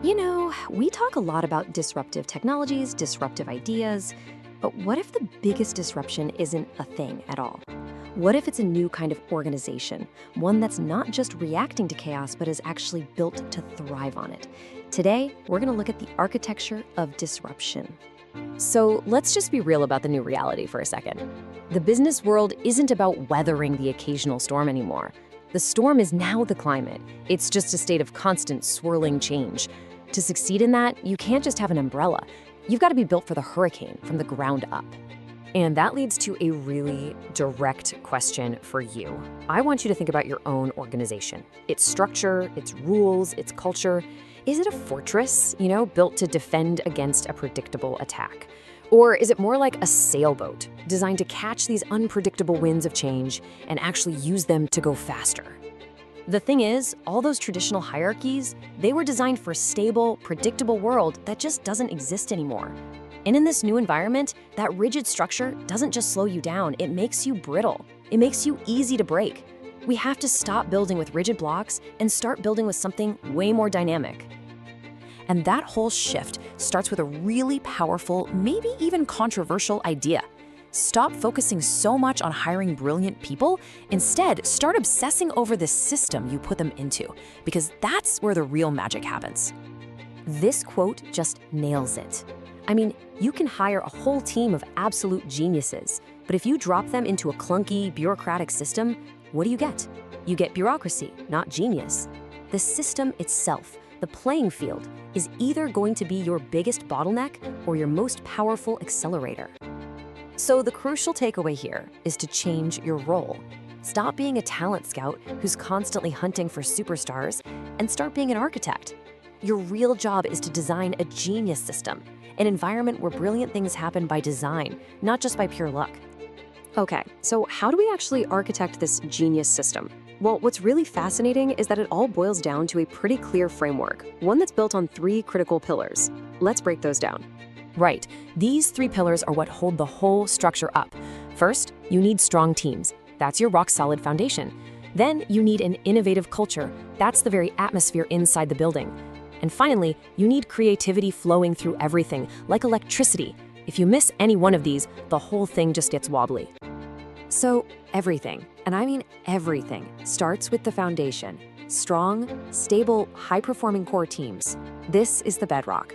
We talk a lot about disruptive technologies, disruptive ideas, but what if the biggest disruption isn't a thing at all? What if it's a new kind of organization, one that's not just reacting to chaos, but is actually built to thrive on it? Today, we're going to look at the architecture of disruption. So let's just be real about the new reality for a second. The business world isn't about weathering the occasional storm anymore. The storm is now the climate. It's just a state of constant swirling change. To succeed in that, you can't just have an umbrella. You've got to be built for the hurricane from the ground up. And that leads to a really direct question for you. I want you to think about your own organization, its structure, its rules, its culture. Is it a fortress, built to defend against a predictable attack? Or is it more like a sailboat, designed to catch these unpredictable winds of change and actually use them to go faster? The thing is, all those traditional hierarchies, they were designed for a stable, predictable world that just doesn't exist anymore. And in this new environment, that rigid structure doesn't just slow you down, it makes you brittle. It makes you easy to break. We have to stop building with rigid blocks and start building with something way more dynamic. And that whole shift starts with a really powerful, maybe even controversial idea. Stop focusing so much on hiring brilliant people. Instead, start obsessing over the system you put them into, because that's where the real magic happens. This quote just nails it. I mean, you can hire a whole team of absolute geniuses, but if you drop them into a clunky, bureaucratic system, what do you get? You get bureaucracy, not genius. The system itself, the playing field, is either going to be your biggest bottleneck or your most powerful accelerator. So the crucial takeaway here is to change your role. Stop being a talent scout who's constantly hunting for superstars and start being an architect. Your real job is to design a genius system, an environment where brilliant things happen by design, not just by pure luck. Okay, so how do we actually architect this genius system? Well, what's really fascinating is that it all boils down to a pretty clear framework, one that's built on 3 critical pillars. Let's break those down. Right. These 3 pillars are what hold the whole structure up. First, you need strong teams. That's your rock-solid foundation. Then you need an innovative culture. That's the very atmosphere inside the building. And finally, you need creativity flowing through everything, like electricity. If you miss any one of these, the whole thing just gets wobbly. So everything, and I mean everything, starts with the foundation. Strong, stable, high-performing core teams. This is the bedrock.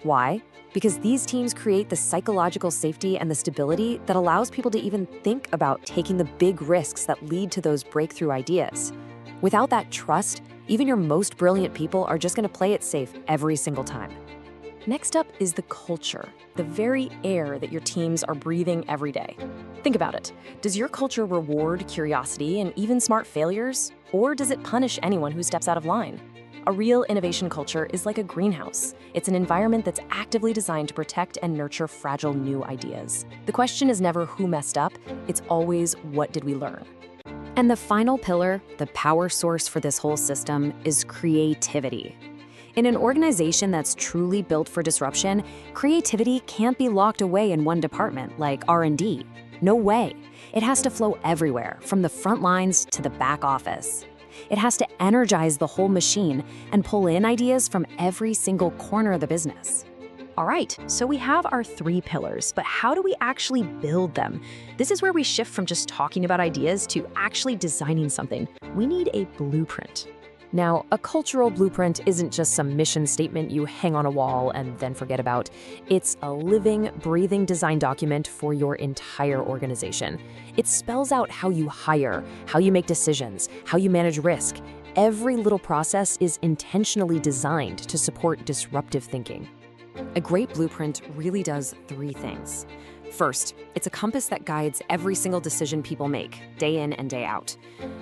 Why? Because these teams create the psychological safety and the stability that allows people to even think about taking the big risks that lead to those breakthrough ideas. Without that trust, even your most brilliant people are just going to play it safe every single time. Next up is the culture, the very air that your teams are breathing every day. Think about it. Does your culture reward curiosity and even smart failures? Or does it punish anyone who steps out of line? A real innovation culture is like a greenhouse. It's an environment that's actively designed to protect and nurture fragile new ideas. The question is never who messed up, it's always what did we learn? And the final pillar, the power source for this whole system, is creativity. In an organization that's truly built for disruption, creativity can't be locked away in one department like R&D. No way. It has to flow everywhere, from the front lines to the back office. It has to energize the whole machine and pull in ideas from every single corner of the business. All right, so we have our 3 pillars, but how do we actually build them? This is where we shift from just talking about ideas to actually designing something. We need a blueprint. Now, a cultural blueprint isn't just some mission statement you hang on a wall and then forget about. It's a living, breathing design document for your entire organization. It spells out how you hire, how you make decisions, how you manage risk. Every little process is intentionally designed to support disruptive thinking. A great blueprint really does 3 things. First, it's a compass that guides every single decision people make, day in and day out.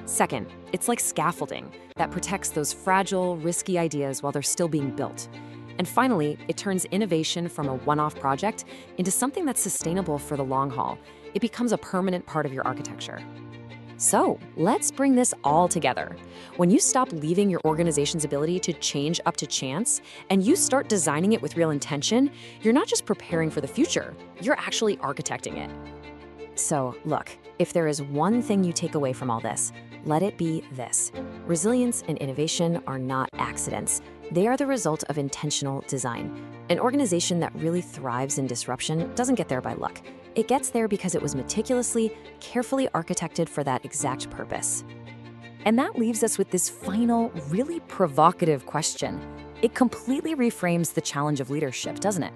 Second, it's like scaffolding that protects those fragile, risky ideas while they're still being built. And finally, it turns innovation from a one-off project into something that's sustainable for the long haul. It becomes a permanent part of your architecture. So let's bring this all together. When you stop leaving your organization's ability to change up to chance and you start designing it with real intention, you're not just preparing for the future, you're actually architecting it. So look, if there is one thing you take away from all this, let it be this: resilience and innovation are not accidents. They are the result of intentional design. An organization that really thrives in disruption doesn't get there by luck. It gets there because it was meticulously, carefully architected for that exact purpose. And that leaves us with this final, really provocative question. It completely reframes the challenge of leadership, doesn't it?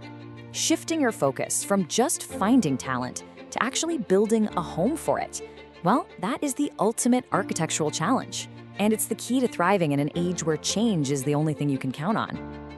Shifting your focus from just finding talent to actually building a home for it. Well, that is the ultimate architectural challenge. And it's the key to thriving in an age where change is the only thing you can count on.